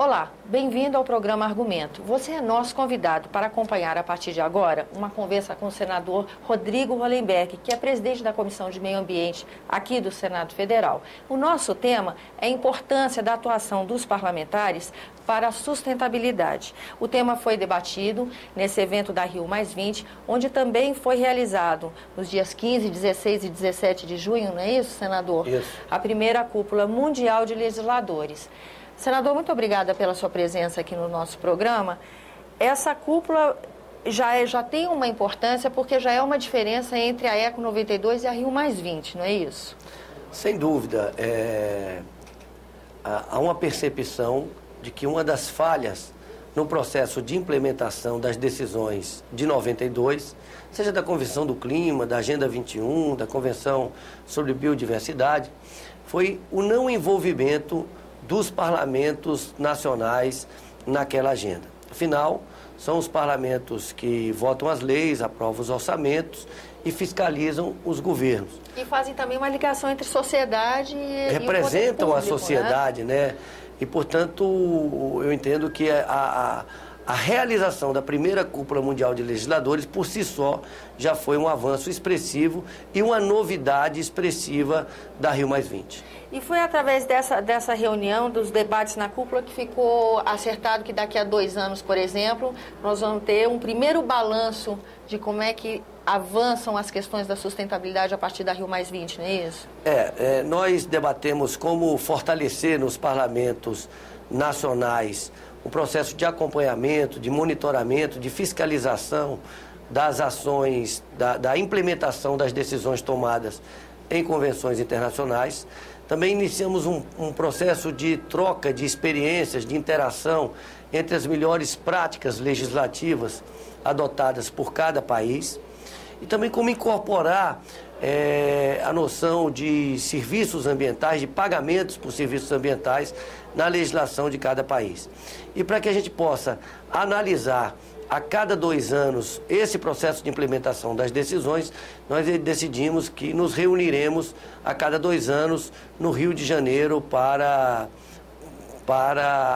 Olá, bem-vindo ao programa Argumento. Você é nosso convidado para acompanhar a partir de agora uma conversa com o senador Rodrigo Hollenberg, que é presidente da Comissão de Meio Ambiente aqui do Senado Federal. O nosso tema é a importância da atuação dos parlamentares para a sustentabilidade. O tema foi debatido nesse evento da Rio+20, onde também foi realizado nos dias 15, 16 e 17 de junho, não é isso, senador? Isso. A primeira cúpula mundial de legisladores. Senador, muito obrigada pela sua presença aqui no nosso programa. Essa cúpula já tem uma importância porque já é uma diferença entre a ECO 92 e a Rio+20, não é isso? Sem dúvida. Há uma percepção de que uma das falhas no processo de implementação das decisões de 92, seja da Convenção do Clima, da Agenda 21, da Convenção sobre Biodiversidade, foi o não envolvimento dos parlamentos nacionais naquela agenda. Afinal, são os parlamentos que votam as leis, aprovam os orçamentos e fiscalizam os governos. E fazem também uma ligação entre sociedade e representam o poder público, a sociedade, né? E, portanto, eu entendo que a realização da primeira cúpula mundial de legisladores, por si só, já foi um avanço expressivo e uma novidade expressiva da Rio+20. E foi através dessa reunião, dos debates na cúpula, que ficou acertado que daqui a 2 anos, por exemplo, nós vamos ter um primeiro balanço de como é que avançam as questões da sustentabilidade a partir da Rio+20, não é isso? Nós debatemos como fortalecer nos parlamentos nacionais o processo de acompanhamento, de monitoramento, de fiscalização das ações, da implementação das decisões tomadas em convenções internacionais. Também iniciamos um processo de troca de experiências, de interação entre as melhores práticas legislativas adotadas por cada país. E também como incorporar a noção de serviços ambientais, de pagamentos por serviços ambientais na legislação de cada país. E para que a gente possa analisar a cada 2 anos esse processo de implementação das decisões, nós decidimos que nos reuniremos a cada 2 anos no Rio de Janeiro para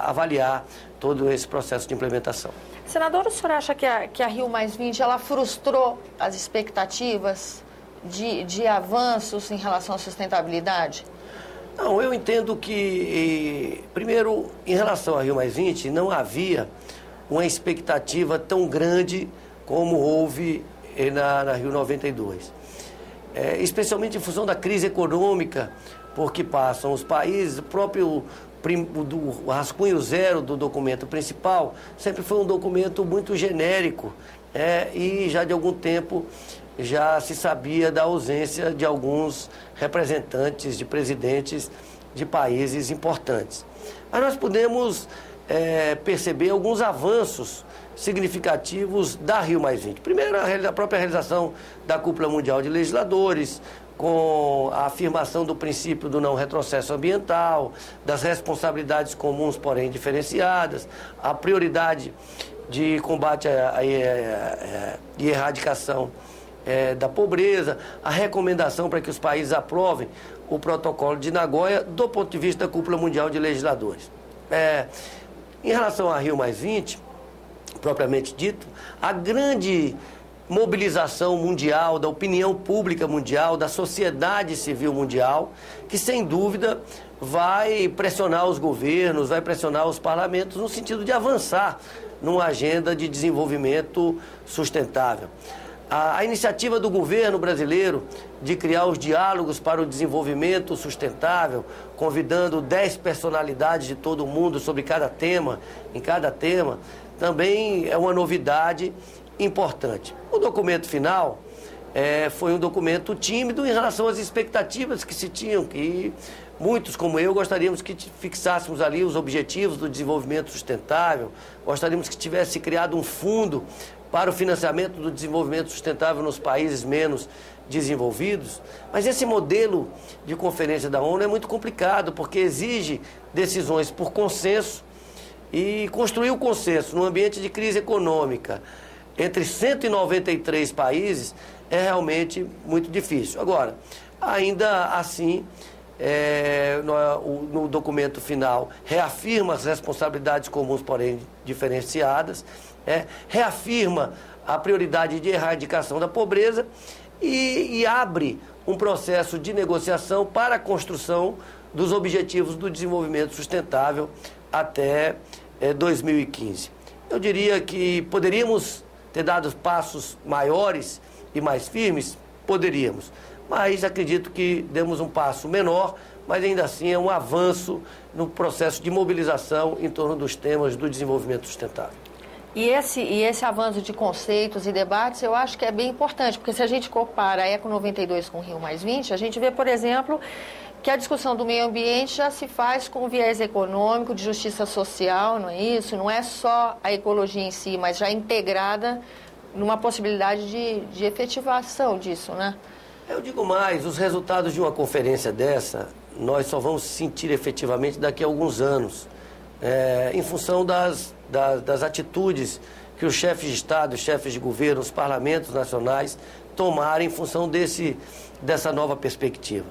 avaliar todo esse processo de implementação. Senador, o senhor acha que a Rio+20 ela frustrou as expectativas de avanços em relação à sustentabilidade? Não, eu entendo que, primeiro, em relação à Rio+20, não havia uma expectativa tão grande como houve na Rio 92. Especialmente em função da crise econômica por que passam os países, o próprio do rascunho zero do documento principal sempre foi um documento muito genérico, e já de algum tempo já se sabia da ausência de alguns representantes, de presidentes de países importantes. Mas nós podemos perceber alguns avanços significativos da Rio+20. Primeiro, a própria realização da Cúpula Mundial de Legisladores, com a afirmação do princípio do não retrocesso ambiental, das responsabilidades comuns, porém diferenciadas, a prioridade de combate e erradicação da pobreza, a recomendação para que os países aprovem o protocolo de Nagoya do ponto de vista da Cúpula Mundial de Legisladores. Em relação à Rio+20, propriamente dito, a grande mobilização mundial, da opinião pública mundial, da sociedade civil mundial, que sem dúvida vai pressionar os governos, vai pressionar os parlamentos no sentido de avançar numa agenda de desenvolvimento sustentável. A iniciativa do governo brasileiro de criar os diálogos para o desenvolvimento sustentável, convidando 10 personalidades de todo o mundo sobre cada tema, também é uma novidade importante. O documento final foi um documento tímido em relação às expectativas que se tinham, que muitos, como eu, gostaríamos que fixássemos ali os objetivos do desenvolvimento sustentável, gostaríamos que tivesse criado um fundo para o financiamento do desenvolvimento sustentável nos países menos desenvolvidos. Mas esse modelo de conferência da ONU é muito complicado, porque exige decisões por consenso, e construir o consenso num ambiente de crise econômica entre 193 países é realmente muito difícil. Agora, ainda assim, no documento final, reafirma as responsabilidades comuns, porém diferenciadas, reafirma a prioridade de erradicação da pobreza e abre um processo de negociação para a construção dos objetivos do desenvolvimento sustentável até 2015. Eu diria que poderíamos ter dado passos maiores e mais firmes, poderíamos, mas acredito que demos um passo menor, mas ainda assim é um avanço no processo de mobilização em torno dos temas do desenvolvimento sustentável. E esse avanço de conceitos e debates, eu acho que é bem importante, porque se a gente compara a Eco 92 com o Rio+20, a gente vê, por exemplo, que a discussão do meio ambiente já se faz com viés econômico, de justiça social, não é isso? Não é só a ecologia em si, mas já integrada numa possibilidade de efetivação disso, né? Eu digo mais, os resultados de uma conferência dessa, nós só vamos sentir efetivamente daqui a alguns anos, em função das atitudes que os chefes de Estado, os chefes de governo, os parlamentos nacionais tomarem em função dessa nova perspectiva.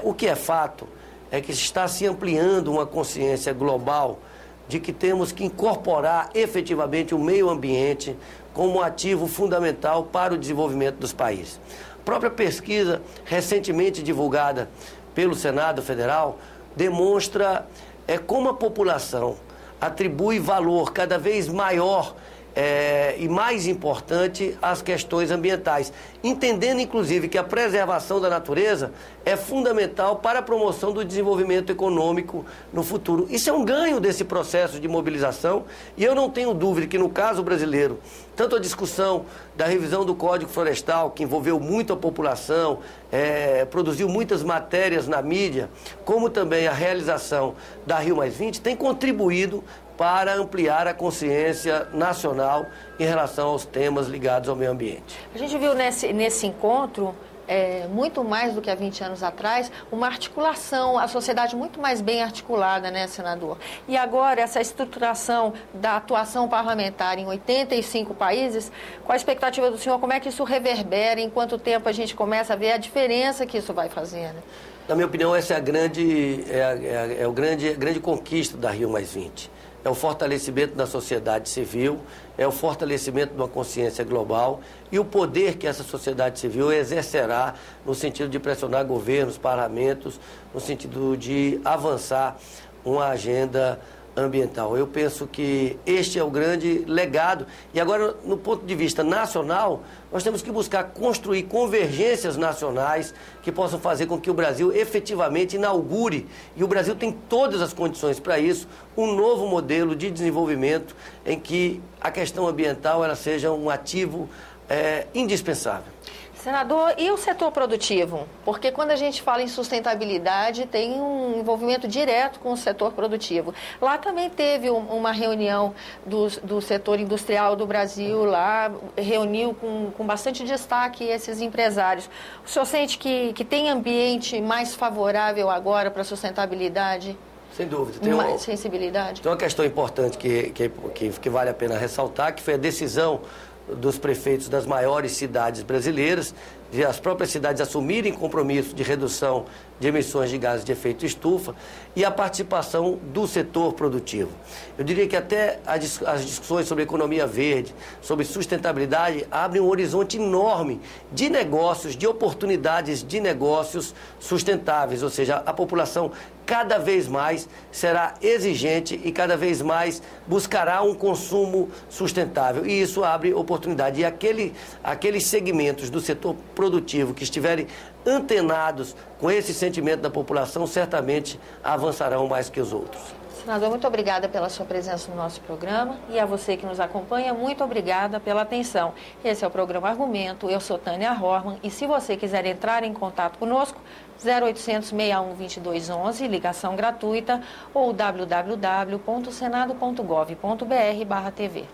O que é fato é que está se ampliando uma consciência global de que temos que incorporar efetivamente o meio ambiente como um ativo fundamental para o desenvolvimento dos países. A própria pesquisa recentemente divulgada pelo Senado Federal demonstra como a população atribui valor cada vez maior e mais importante às questões ambientais, entendendo inclusive que a preservação da natureza é fundamental para a promoção do desenvolvimento econômico no futuro. Isso é um ganho desse processo de mobilização e eu não tenho dúvida que no caso brasileiro, tanto a discussão da revisão do Código Florestal, que envolveu muito a população, produziu muitas matérias na mídia, como também a realização da Rio+20, tem contribuído para ampliar a consciência nacional em relação aos temas ligados ao meio ambiente. A gente viu nesse encontro, muito mais do que há 20 anos atrás, uma articulação, a sociedade muito mais bem articulada, né, senador? E agora, essa estruturação da atuação parlamentar em 85 países, qual a expectativa do senhor? Como é que isso reverbera? Em quanto tempo a gente começa a ver a diferença que isso vai fazendo? Na minha opinião, essa é a grande conquista da Rio+20. É o fortalecimento da sociedade civil, é o fortalecimento de uma consciência global e o poder que essa sociedade civil exercerá no sentido de pressionar governos, parlamentos, no sentido de avançar uma agenda ambiental. Eu penso que este é o grande legado. E agora, no ponto de vista nacional, nós temos que buscar construir convergências nacionais que possam fazer com que o Brasil efetivamente inaugure, e o Brasil tem todas as condições para isso, um novo modelo de desenvolvimento em que a questão ambiental ela seja um ativo indispensável. Senador, e o setor produtivo? Porque quando a gente fala em sustentabilidade, tem um envolvimento direto com o setor produtivo. Lá também teve uma reunião do setor industrial do Brasil, lá reuniu com bastante destaque esses empresários. O senhor sente que tem ambiente mais favorável agora para a sustentabilidade? Sem dúvida. Tem mais sensibilidade? Tem uma questão importante que vale a pena ressaltar, que foi a decisão dos prefeitos das maiores cidades brasileiras, de as próprias cidades assumirem compromisso de redução de emissões de gases de efeito estufa e a participação do setor produtivo. Eu diria que até as discussões sobre economia verde, sobre sustentabilidade, abrem um horizonte enorme de negócios, de oportunidades de negócios sustentáveis, ou seja, a população cada vez mais será exigente e cada vez mais buscará um consumo sustentável. E isso abre oportunidade. E aqueles segmentos do setor produtivo que estiverem antenados com esse sentimento da população, certamente avançarão mais que os outros. Senador, muito obrigada pela sua presença no nosso programa e a você que nos acompanha, muito obrigada pela atenção. Esse é o programa Argumento, eu sou Tânia Horman e se você quiser entrar em contato conosco, 0800 61 2211, ligação gratuita ou www.senado.gov.br/TV.